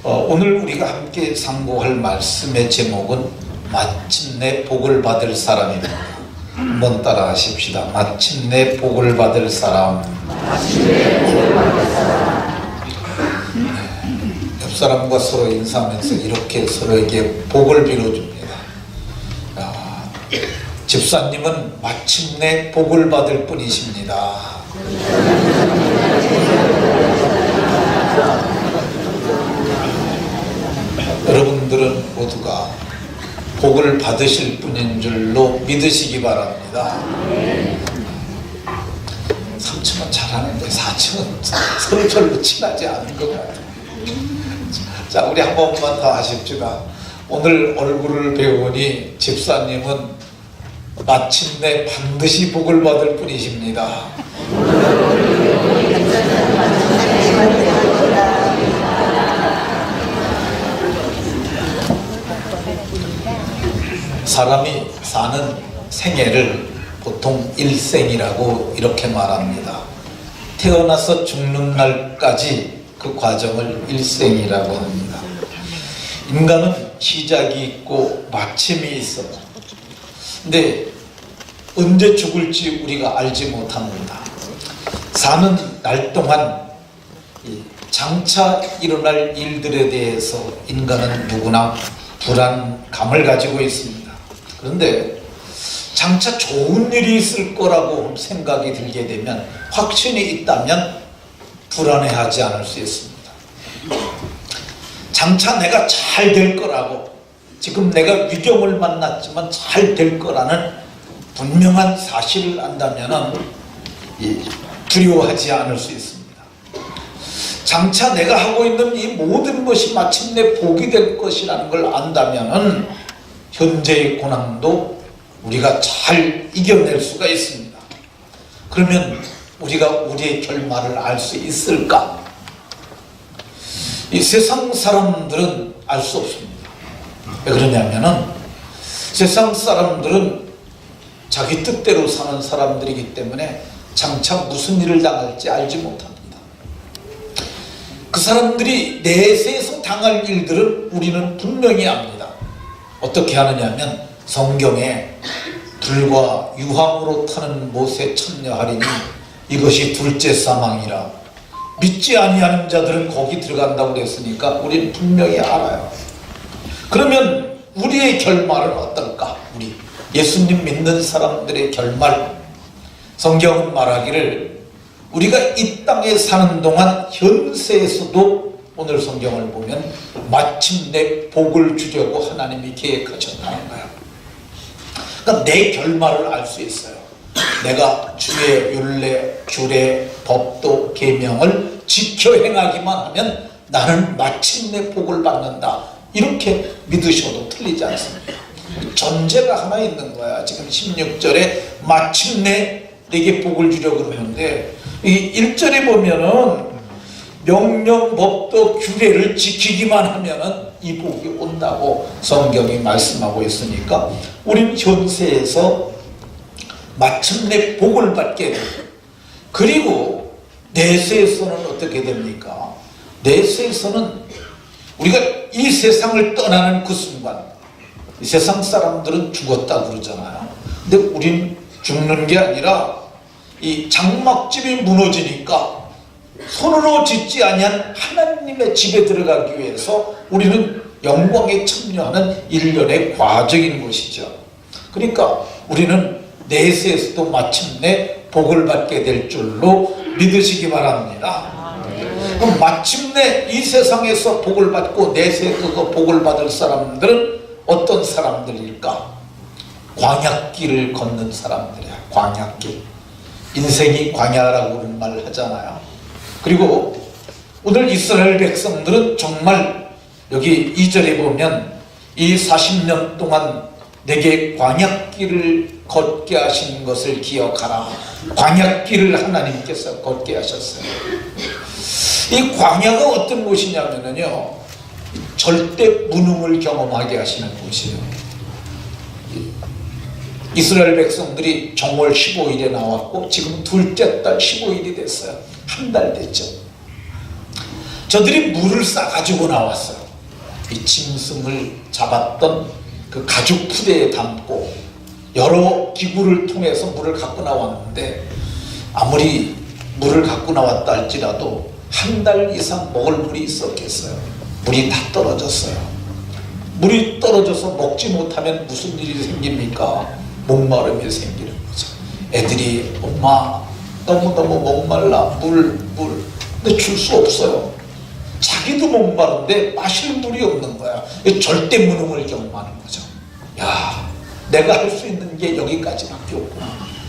오늘 우리가 함께 상고할 말씀의 제목은 마침내 복을 받을 사람입니다. 한번 따라 하십시다. 마침내 복을 받을 사람. 옆 사람과 서로 인사하면서 이렇게 서로에게 복을 빌어줍니다. 집사님은 마침내 복을 받을 분이십니다. 여러분들은 모두가 복을 받으실 분인 줄로 믿으시기 바랍니다. 3층은 잘하는데 4층은 서로 별로 친하지 않은 것 같아요. 자, 우리 한 번만 더 하십시다. 오늘 얼굴을 배우니 집사님은 마침내 반드시 복을 받을 분이십니다. 사람이 사는 생애를 보통 일생이라고 이렇게 말합니다. 태어나서 죽는 날까지 그 과정을 일생이라고 합니다. 인간은 시작이 있고 마침이 있어요. 근데 언제 죽을지 우리가 알지 못합니다. 사는 날 동안 장차 일어날 일들에 대해서 인간은 누구나 불안감을 가지고 있습니다. 그런데 장차 좋은 일이 있을 거라고 생각이 들게 되면, 확신이 있다면 불안해하지 않을 수 있습니다. 장차 내가 잘 될 거라고, 지금 내가 위경을 만났지만 잘 될 거라는 분명한 사실을 안다면 두려워하지 않을 수 있습니다. 장차 내가 하고 있는 이 모든 것이 마침내 복이 될 것이라는 걸 안다면 현재의 고난도 우리가 잘 이겨낼 수가 있습니다. 그러면 우리가 우리의 결말을 알 수 있을까? 이 세상 사람들은 알 수 없습니다. 왜 그러냐면은 세상 사람들은 자기 뜻대로 사는 사람들이기 때문에 장차 무슨 일을 당할지 알지 못합니다. 그 사람들이 내세에서 당할 일들은 우리는 분명히 압니다. 어떻게 하느냐면, 성경에 불과 유황으로 타는 못에 참여하리니 이것이 둘째 사망이라, 믿지 아니하는 자들은 거기 들어간다고 그랬으니까 우리는 분명히 알아요. 그러면 우리의 결말은 어떨까? 우리 예수님 믿는 사람들의 결말, 성경은 말하기를 우리가 이 땅에 사는 동안 현세에서도 오늘 성경을 보면 마침내 복을 주려고 하나님이 계획하셨다는 거예요. 그러니까 내 결말을 알 수 있어요. 내가 주의 율례, 규례, 법도, 계명을 지켜 행하기만 하면 나는 마침내 복을 받는다. 이렇게 믿으셔도 틀리지 않습니다. 전제가 하나 있는 거야. 지금 16절에 마침내 내게 복을 주려고 그러는데, 이 1절에 보면은 명령, 법도, 규례를 지키기만 하면은 이 복이 온다고 성경이 말씀하고 있으니까 우리는 현세에서 마침내 복을 받게 돼요. 그리고 내세에서는 어떻게 됩니까? 내세에서는 우리가 이 세상을 떠나는 그 순간, 이 세상 사람들은 죽었다 그러잖아요. 근데 우린 죽는 게 아니라 이 장막집이 무너지니까 손으로 짓지 아니한 하나님의 집에 들어가기 위해서 우리는 영광에 참여하는 일련의 과정인 것이죠. 그러니까 우리는 내세에서도 마침내 복을 받게 될 줄로 믿으시기 바랍니다. 그럼 마침내 이 세상에서 복을 받고 내세에서 복을 받을 사람들은 어떤 사람들일까? 광야길을 걷는 사람들이야. 광야길. 인생이 광야라고 그런 말을 하잖아요. 그리고 오늘 이스라엘 백성들은 정말 여기 2절에 보면 이 40년 동안 내게 광야길을 걷게 하신 것을 기억하라. 광야길을 하나님께서 걷게 하셨어요. 이 광야가 어떤 곳이냐면요, 절대 무능을 경험하게 하시는 곳이에요. 이스라엘 백성들이 정월 15일에 나왔고 지금 둘째 달 15일이 됐어요. 한 달 됐죠. 저들이 물을 싸가지고 나왔어요. 이 짐승을 잡았던 그 가죽 푸대에 담고 여러 기구를 통해서 물을 갖고 나왔는데, 아무리 물을 갖고 나왔다 할지라도 한 달 이상 먹을 물이 있었겠어요. 물이 다 떨어졌어요. 물이 떨어져서 먹지 못하면 무슨 일이 생깁니까? 목마름이 생기는 거죠. 애들이 엄마 너무너무 목말라, 물. 근데 줄 수 없어요. 자기도 목마른데 마실 물이 없는 거야. 절대 무능을 경험하는 거죠. 야, 내가 할 수 있는 게 여기까지밖에 없구나.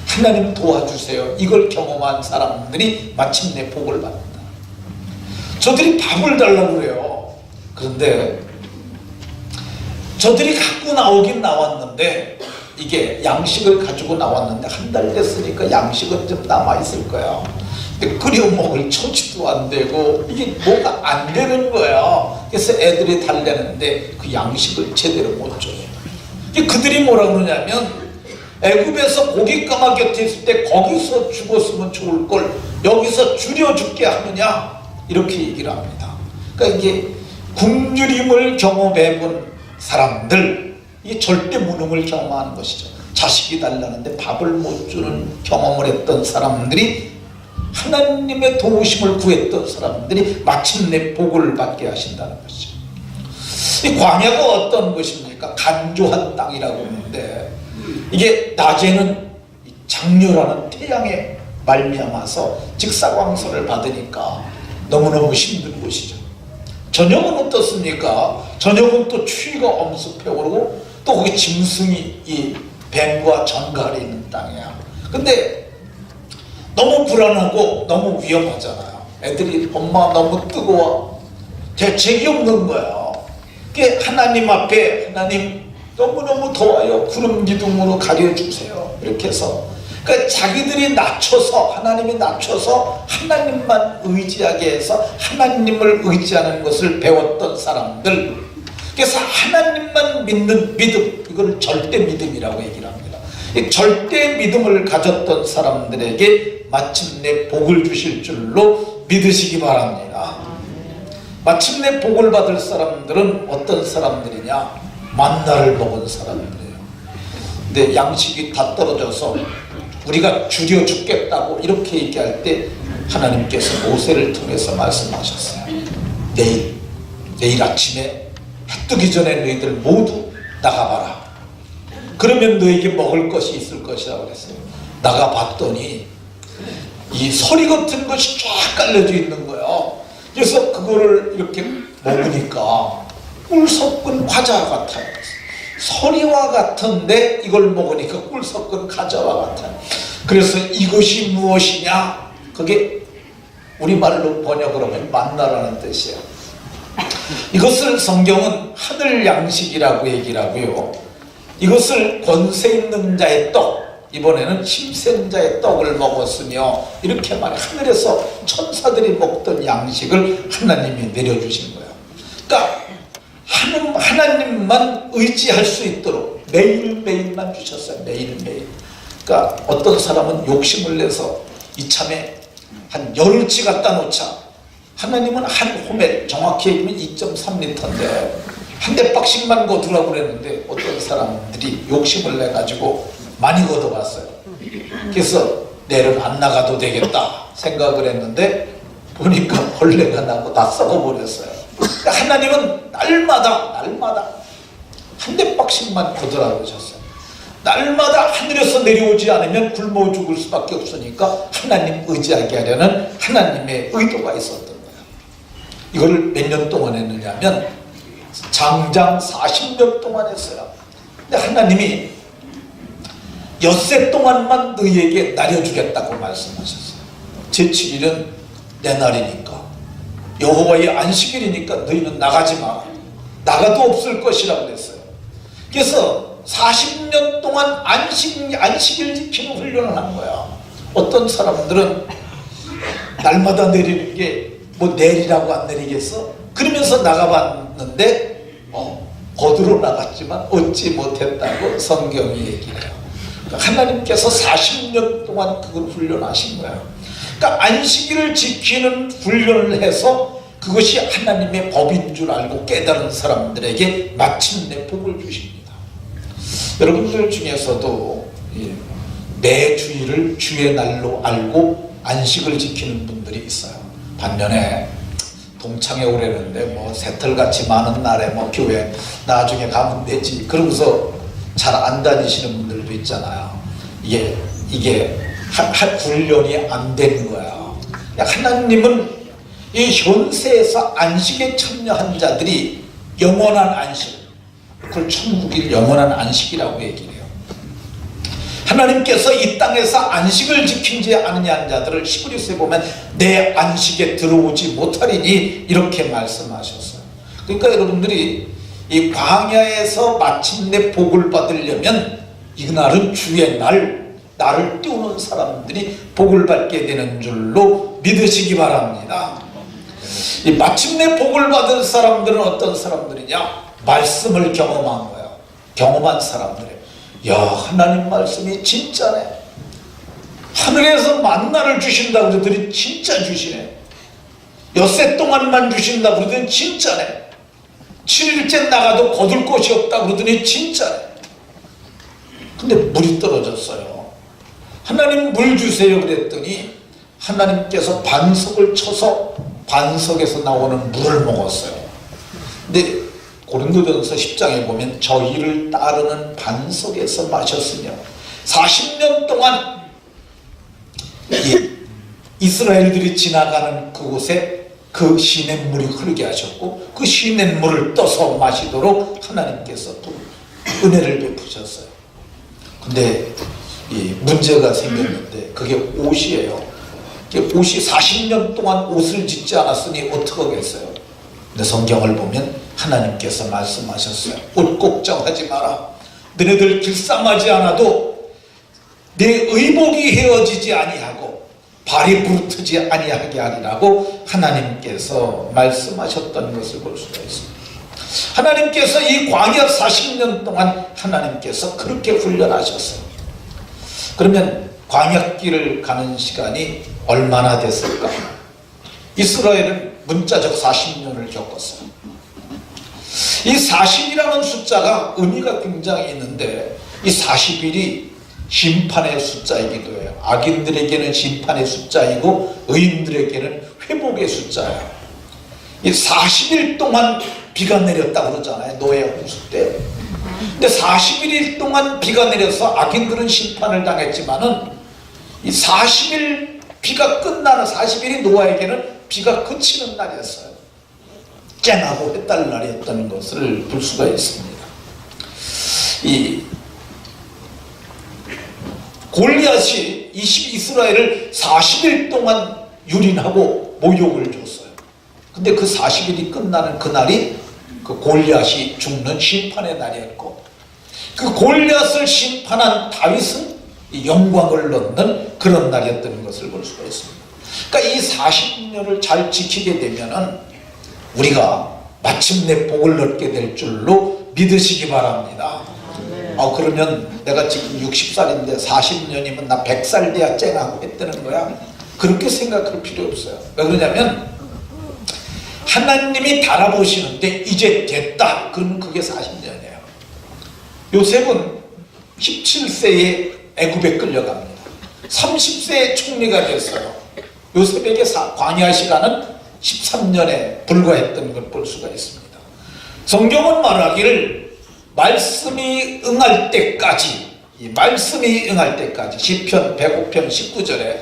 하나님 도와주세요. 이걸 경험한 사람들이 마침내 복을 받는다. 저들이 밥을 달라고 그래요. 그런데 저들이 갖고 나오긴 나왔는데, 이게 양식을 가지고 나왔는데 한 달 됐으니까 양식은 좀 남아있을 거야. 근데 끓여 먹을 처지도 안 되고 이게 뭐가 안 되는 거야. 그래서 애들이 달래는데 그 양식을 제대로 못 줘요. 그들이 뭐라 그러냐면, 애굽에서 고깃가마 곁에 있을 때 거기서 죽었으면 좋을 걸 여기서 줄여 죽게 하느냐, 이렇게 얘기를 합니다. 그러니까 이게 굶주림을 경험해본 사람들, 이게 절대 무능을 경험하는 것이죠. 자식이 달라는데 밥을 못 주는 경험을 했던 사람들이, 하나님의 도우심을 구했던 사람들이 마침내 복을 받게 하신다는 것이죠. 이 광야가 어떤 것입니까? 간조한 땅이라고 하는데, 이게 낮에는 장렬하는 태양에 말미암아서 직사광선을 받으니까 너무너무 힘든 곳이죠. 저녁은 어떻습니까? 저녁은 또 추위가 엄습해 오르고 또 거기 짐승이 이 뱀과 전갈이 있는 땅이야. 근데 너무 불안하고 너무 위험하잖아요. 애들이 엄마 너무 뜨거워, 대책이 없는 거야. 그게 하나님 앞에, 하나님 너무너무 더워요, 구름 기둥으로 가려주세요, 이렇게 해서, 그러니까 자기들이 낮춰서, 하나님이 낮춰서 하나님만 의지하게 해서 하나님을 의지하는 것을 배웠던 사람들, 그래서 하나님만 믿는 믿음, 이걸 절대 믿음이라고 얘기를 합니다. 이 절대 믿음을 가졌던 사람들에게 마침내 복을 주실 줄로 믿으시기 바랍니다. 마침내 복을 받을 사람들은 어떤 사람들이냐? 만나를 먹은 사람들이에요. 근데 양식이 다 떨어져서 우리가 줄여 죽겠다고 이렇게 얘기할 때 하나님께서 모세를 통해서 말씀하셨어요. 내일 아침에 해 뜨기 전에 너희들 모두 나가봐라. 그러면 너에게 먹을 것이 있을 것이라고 그랬어요. 나가봤더니 이 서리 같은 것이 쫙 깔려져 있는 거예요. 그래서 그거를 이렇게 먹으니까 꿀 섞은 과자 같아요. 서리와 같은데 이걸 먹으니까 꿀 섞은 과자와 같아요. 그래서 이것이 무엇이냐? 그게 우리말로 번역을 하면 만나라는 뜻이에요. 이것을 성경은 하늘 양식이라고 얘기를 하고요, 이것을 권세 있는 자의 떡, 이번에는 힘센 자의 떡을 먹었으며, 이렇게 말해. 하늘에서 천사들이 먹던 양식을 하나님이 내려주신 거예요. 그러니까 하나님만 의지할 수 있도록 매일매일만 주셨어요. 매일매일. 그러니까 어떤 사람은 욕심을 내서 이참에 한 열흘치 갖다 놓자. 하나님은 한 호멜, 정확히 얘기하면 2.3리터인데 한 대박씩만 거두라고 그랬는데 어떤 사람들이 욕심을 내가지고 많이 걷어갔어요. 그래서 내일은 안 나가도 되겠다 생각을 했는데 보니까 벌레가 나고 다 썩어버렸어요. 그러니까 하나님은 날마다 한 대박씩만 거두라고 하셨어요. 날마다 하늘에서 내려오지 않으면 굶어 죽을 수밖에 없으니까 하나님 의지하게 하려는 하나님의 의도가 있었던 거예요. 이걸 몇 년 동안 했느냐면 장장 40년 동안 했어요. 근데 하나님이 엿새 동안만 너희에게 나려주겠다고 말씀하셨어요. 제7일은 내 날이니까, 여호와의 안식일이니까 너희는 나가지 마라. 나가도 없을 것이라고 그랬어요. 그래서 40년 동안 안식일 지키는 훈련을 한 거야. 어떤 사람들은 날마다 내리는 게 뭐 내리라고 안 내리겠어? 그러면서 나가봤는데 거두러 나갔지만 얻지 못했다고 성경이 얘기해요. 그러니까 하나님께서 40년 동안 그걸 훈련하신 거예요. 그러니까 안식일을 지키는 훈련을 해서 그것이 하나님의 법인 줄 알고 깨달은 사람들에게 마침내 복을 주십니다. 여러분들 중에서도 매 주일을 주의 날로 알고 안식을 지키는 분들이 있어요. 반면에 동창회 오래는데 뭐 새털같이 많은 날에 뭐 교회 나중에 가면 되지 그러면서 잘 안 다니시는 분들도 있잖아요. 이게 훈련이 안 되는 거야. 하나님은 이 현세에서 안식에 참여한 자들이 영원한 안식, 그걸 천국일 영원한 안식이라고 얘기해요. 하나님께서 이 땅에서 안식을 지키지 않느냐 자들을 히브리서에 보면 내 안식에 들어오지 못하리니 이렇게 말씀하셨어요. 그러니까 여러분들이 이 광야에서 마침내 복을 받으려면 이날은 주의 날, 나를 띄우는 사람들이 복을 받게 되는 줄로 믿으시기 바랍니다. 이 마침내 복을 받은 사람들은 어떤 사람들이냐? 말씀을 경험한 거예요. 경험한 사람들이에요. 야, 하나님 말씀이 진짜네. 하늘에서 만나를 주신다고 그러더니 진짜 주시네. 엿새 동안만 주신다고 그러더니 진짜네. 7일째 나가도 거둘 곳이 없다고 그러더니 진짜네. 근데 물이 떨어졌어요. 하나님 물 주세요 그랬더니 하나님께서 반석을 쳐서 반석에서 나오는 물을 먹었어요. 근데 고린도전서 10장에 보면 저희를 따르는 반석에서 마셨으며 40년 동안 이스라엘들이 지나가는 그곳에 그 시냇물이 흐르게 하셨고 그 시냇물을 떠서 마시도록 하나님께서 또 은혜를 베푸셨어요. 근데 문제가 생겼는데 그게 옷이에요. 옷이 40년 동안 옷을 짓지 않았으니 어떡하겠어요. 근데 성경을 보면 하나님께서 말씀하셨어요. 옷 걱정하지 마라. 너네들 길쌈하지 않아도 내 의복이 헤어지지 아니하고 발이 부르트지 아니하게 하리라고 하나님께서 말씀하셨던 것을 볼 수가 있습니다. 하나님께서 이 광야 40년 동안 하나님께서 그렇게 훈련하셨어요. 그러면 광야길을 가는 시간이 얼마나 됐을까? 이스라엘은 문자적 40년을 겪었어요. 이 40이라는 숫자가 의미가 굉장히 있는데 이 40일이 심판의 숫자이기도 해요. 악인들에게는 심판의 숫자이고 의인들에게는 회복의 숫자예요. 이 40일 동안 비가 내렸다고 그러잖아요. 노예 홍수 때. 근데 41일 동안 비가 내려서 악인들은 심판을 당했지만은 이 40일 비가 끝나는 40일이 노아에게는 비가 그치는 날이었어요. 쨍하고 해달 날이었다는 것을 볼 수가 있습니다. 이 골리앗이 이스라엘을 40일 동안 유린하고 모욕을 줬어요. 근데 그 40일이 끝나는 그날이 그 골리앗이 죽는 심판의 날이었고 그 골리앗을 심판한 다윗은 영광을 얻는 그런 날이었던 것을 볼 수가 있습니다. 그러니까 이 40년을 잘 지키게 되면은 우리가 마침내 복을 얻게 될 줄로 믿으시기 바랍니다. 그러면 내가 지금 60살인데 40년이면 나 100살 돼야 쨍하고 했다는 거야? 그렇게 생각할 필요 없어요. 왜 그러냐면 하나님이 달아보시는데 이제 됐다. 그러면 그게 40년이에요. 요셉은 17세에 애굽에 끌려갑니다. 30세에 총리가 됐어요. 요셉에게 광야 시간은 13년에 불과했던 걸 볼 수가 있습니다. 성경은 말하기를 말씀이 응할 때까지, 말씀이 응할 때까지 시편 105편 19절에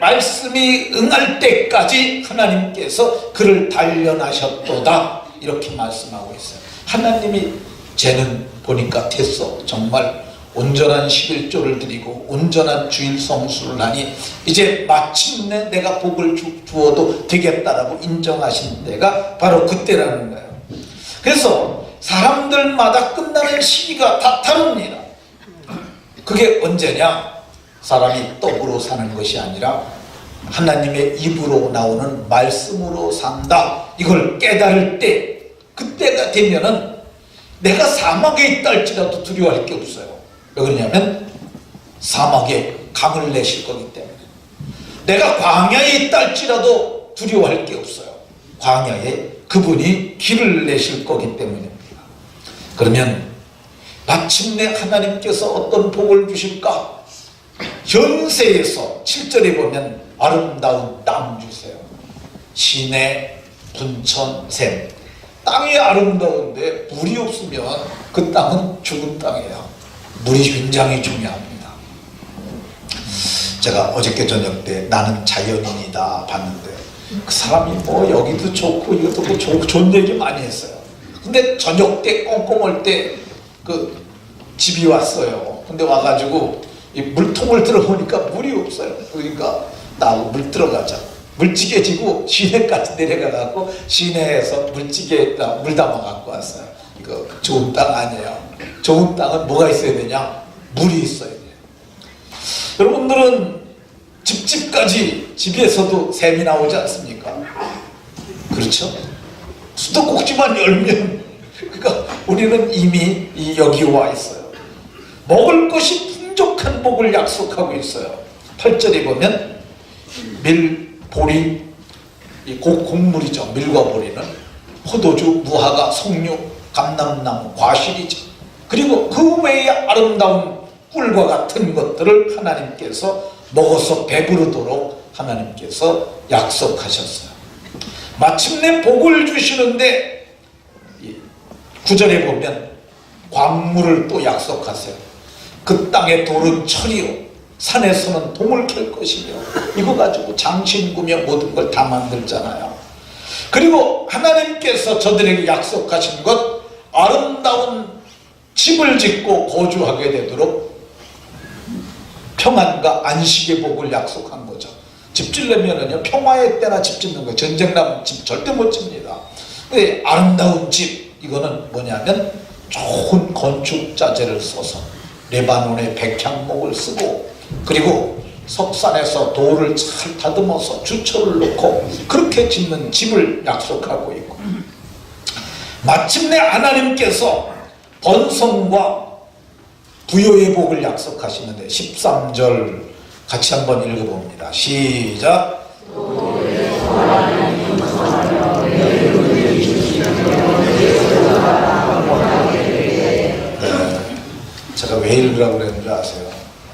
말씀이 응할 때까지 하나님께서 그를 단련하셨도다 이렇게 말씀하고 있어요. 하나님이 쟤는 보니까 됐어. 정말 온전한 11조를 드리고 온전한 주일 성수를 하니 이제 마침내 내가 복을 주어도 되겠다라고 인정하신 때가 바로 그때라는 거예요. 그래서 사람들마다 끝나는 시기가 다 다릅니다. 그게 언제냐? 사람이 떡으로 사는 것이 아니라 하나님의 입으로 나오는 말씀으로 산다. 이걸 깨달을 때, 그때가 되면은 내가 사막에 있다 할지라도 두려워할 게 없어요. 왜 그러냐면 사막에 강을 내실 거기 때문에. 내가 광야에 있다 할지라도 두려워할 게 없어요. 광야에 그분이 길을 내실 거기 때문입니다. 그러면 마침내 하나님께서 어떤 복을 주실까? 현세에서 7절에 보면 아름다운 땅 주세요. 시내, 분천, 샘. 땅이 아름다운데 물이 없으면 그 땅은 죽은 땅이에요. 물이 굉장히 중요합니다. 제가 어저께 저녁 때 나는 자연인이다 봤는데 그 사람이 뭐 여기도 좋고 이것도 뭐 좋고 좋은 얘기 많이 했어요. 근데 저녁 때 꽁꽁할 때 그 집이 왔어요. 근데 와가지고 이 물통을 들어보니까 물이 없어요. 그러니까 나하고 물 들어가자. 물찌개지고 시내까지 내려가갖고 시내에서 물찌개에다 물 담아 갖고 왔어요. 이거 좋은 땅 아니에요. 좋은 땅은 뭐가 있어야 되냐? 물이 있어야 돼요. 여러분들은 집집까지 집에서도 샘이 나오지 않습니까? 그렇죠? 수도꼭지만 열면 그러니까 우리는 이미 여기 와 있어요. 먹을 것이 풍족한 복을 약속하고 있어요. 8절에 보면 밀, 보리, 곡물이죠. 밀과 보리는 포도주, 무화과, 석류, 감람나무, 과실이죠. 그리고 그 외에 아름다운 꿀과 같은 것들을 하나님께서 먹어서 배부르도록 하나님께서 약속하셨어요. 마침내 복을 주시는데 9절에 보면 광물을 또 약속하세요. 그 땅의 돌은 철이요 산에서는 동을 캘 것이며 이거 가지고 장신구며 모든 걸 다 만들잖아요. 그리고 하나님께서 저들에게 약속하신 것 아름다운 집을 짓고 거주하게 되도록 평안과 안식의 복을 약속한 거죠. 집 지려면은요 평화의 때나 집 짓는 거예요. 전쟁 나면 집 절대 못 집니다. 근데 아름다운 집 이거는 뭐냐면 좋은 건축 자재를 써서 레바논의 백향목을 쓰고 그리고 석산에서 돌을 잘 다듬어서 주철을 넣고 그렇게 짓는 집을 약속하고 있고 마침내 하나님께서 번성과 부요의 복을 약속하시는데 13절 같이 한번 읽어봅니다. 시작. 제가 왜 읽으라고 그랬는지 아세요?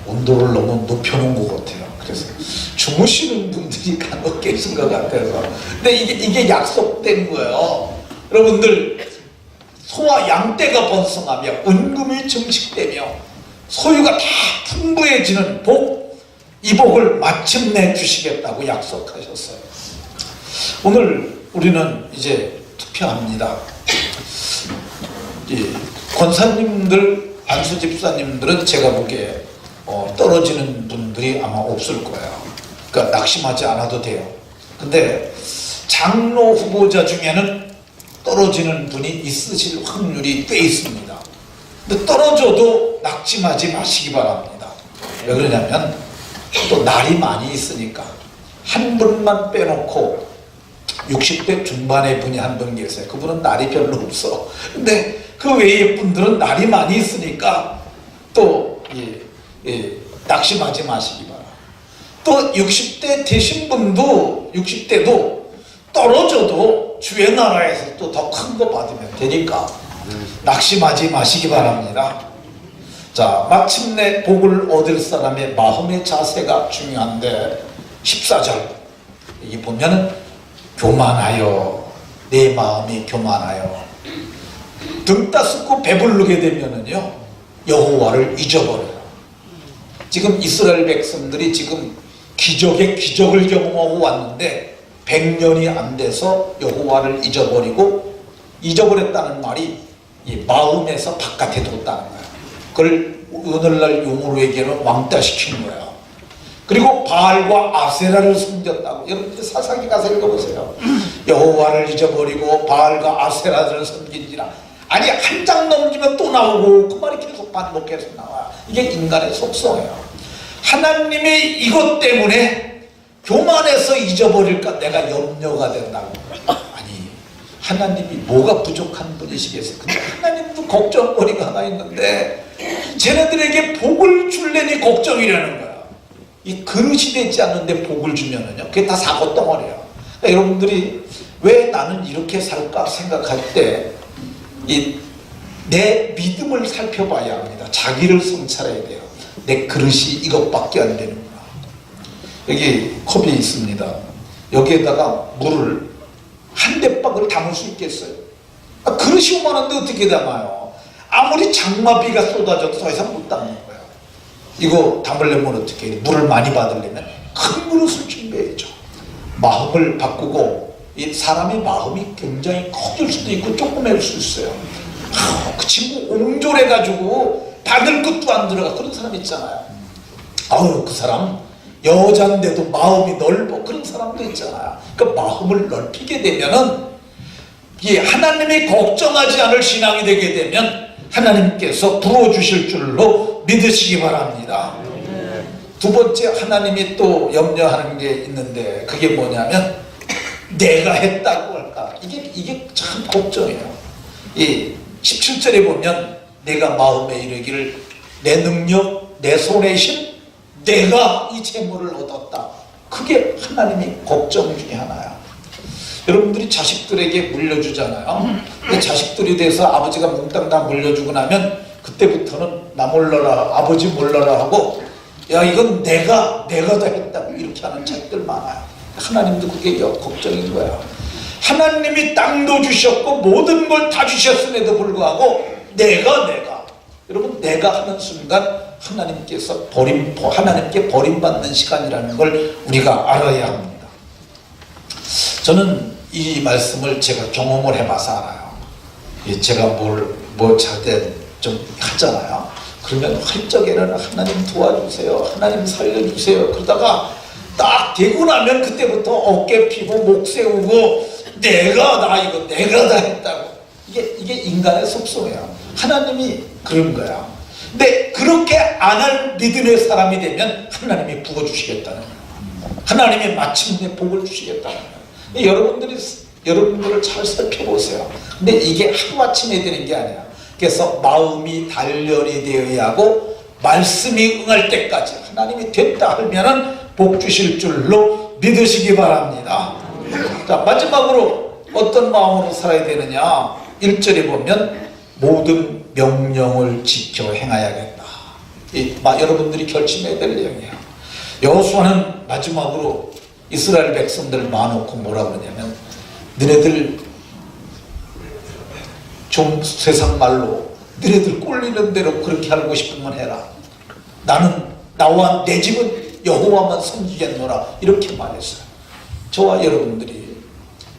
온도를 너무 높여놓은 것 같아요. 그래서 주무시는 분들이 간혹 계신 것 같아서. 근데 이게 약속된 거예요. 여러분들 소와 양떼가 번성하며 은금이 증식되며 소유가 다 풍부해지는 복, 이 복을 마침내 주시겠다고 약속하셨어요. 오늘 우리는 이제 투표합니다. 이 권사님들, 안수집사님들은 제가 보기에 떨어지는 분들이 아마 없을 거예요. 그러니까 낙심하지 않아도 돼요. 근데 장로 후보자 중에는 떨어지는 분이 있으실 확률이 꽤 있습니다. 근데 떨어져도 낙심하지 마시기 바랍니다. 왜 그러냐면 또 날이 많이 있으니까 한 분만 빼놓고 60대 중반의 분이 한 분 계세요. 그분은 날이 별로 없어. 근데 그 외의 분들은 날이 많이 있으니까 또 낙심하지 마시기 바랍니다. 또 60대 되신 분도 60대도 떨어져도 주의 나라에서 또 더 큰 거 받으면 되니까 낙심하지 마시기 바랍니다. 자, 마침내 복을 얻을 사람의 마음의 자세가 중요한데 14절 여기 보면은 교만하여 내 마음이 교만하여 등 따스고 배부르게 되면은요 여호와를 잊어버려요. 지금 이스라엘 백성들이 지금 기적의 기적을 경험하고 왔는데 100년이 안 돼서 여호와를 잊어버렸다는 말이 이 마음에서 바깥에 뒀다는 거예요. 그걸 오늘날 용어로 얘기하면 왕따시킨 거예요. 그리고 바알과 아세라를 섬겼다고. 여러분들 사사기 가서 읽어보세요. 여호와를 잊어버리고 바알과 아세라를 섬긴지라. 아니 한 장 넘기면 또 나오고 그 말이 계속 반복해서 나와요. 이게 인간의 속성이에요. 하나님의 이것 때문에 교만해서 잊어버릴까 내가 염려가 된다고. 아니 하나님이 뭐가 부족한 분이시겠어요? 근데 하나님도 걱정거리가 하나 있는데 쟤네들에게 복을 줄래니 걱정이라는 거야. 이 그릇이 되지 않는데 복을 주면은요 그게 다 사고덩어리야. 여러분들이 왜 나는 이렇게 살까 생각할 때 내 믿음을 살펴봐야 합니다. 자기를 성찰해야 돼요. 내 그릇이 이것밖에 안 되는구나. 여기 컵이 있습니다. 여기에다가 물을 한 대박을 담을 수 있겠어요? 그릇이 요만한데 어떻게 담아요? 아무리 장마비가 쏟아져도 더 이상 못 담는 거예요. 이거 담으려면 어떻게 해요? 물을 많이 받으려면 큰 그릇을 준비해야죠. 마음을 바꾸고, 이 사람의 마음이 굉장히 커질 수도 있고 조그매일 수 있어요. 그 친구 옹졸해가지고 받을 것도 안 들어가 그런 사람 있잖아요. 그 사람 여잔데도 마음이 넓어 그런 사람도 있잖아요. 그러니까 마음을 넓히게 되면은 이 하나님이 걱정하지 않을 신앙이 되게 되면 하나님께서 불어주실 줄로 믿으시기 바랍니다. 두 번째 하나님이 또 염려하는 게 있는데 그게 뭐냐면 내가 했다고 할까. 이게 참 걱정이에요. 이 17절에 보면 내가 마음에 이르기를 내 능력 내 손의 힘 내가 이 재물을 얻었다. 그게 하나님이 걱정 중에 하나야. 여러분들이 자식들에게 물려주잖아요. 근데 자식들이 돼서 아버지가 몽땅 다 물려주고 나면 그때부터는 나 몰라라 아버지 몰라라 하고 야 이건 내가 다 했다고 이렇게 하는 자식들 많아요. 하나님도 그게 걱정인 거야. 하나님이 땅도 주셨고 모든 걸 다 주셨음에도 불구하고 내가 여러분 내가 하는 순간 하나님께서 하나님께 버림받는 시간이라는 걸 우리가 알아야 합니다. 저는 이 말씀을 제가 경험을 해봐서 알아요. 제가 뭐 잘때 좀 하잖아요. 그러면 할 적에는 하나님 도와주세요, 하나님 살려주세요. 그러다가 딱 되고 나면 그때부터 어깨 피고 목 세우고 내가 다 했다고. 이게 인간의 속성이야. 하나님이 그런 거야. 근데 그렇게 안 할 믿음의 사람이 되면 하나님이 부어주시겠다는 거야. 하나님이 마침내 복을 주시겠다는 거야. 여러분들을 잘 살펴보세요. 근데 이게 하루아침에 되는 게 아니야. 그래서 마음이 단련이 되어야 하고 말씀이 응할 때까지 하나님이 됐다 하면은 복 주실 줄로 믿으시기 바랍니다. 자, 마지막으로 어떤 마음으로 살아야 되느냐. 1절에 보면 모든 명령을 지켜 행하야겠다. 여러분들이 결심해야 될 내용이에요. 여호수아는 마지막으로 이스라엘 백성들 모아놓고 뭐라 그러냐면 너네들 좀 세상 말로 너네들 꼴리는 대로 그렇게 하고 싶으면 해라. 나는 나와 내 집은 여호와만 섬기겠노라 이렇게 말했어요. 저와 여러분들이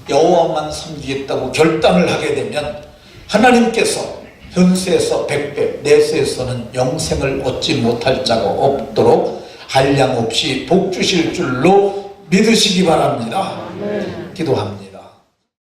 여호와만 섬기겠다고 결단을 하게 되면 하나님께서 현세에서 100배 내세에서는 영생을 얻지 못할 자가 없도록 한량없이 복 주실 줄로 믿으시기 바랍니다. 기도합니다.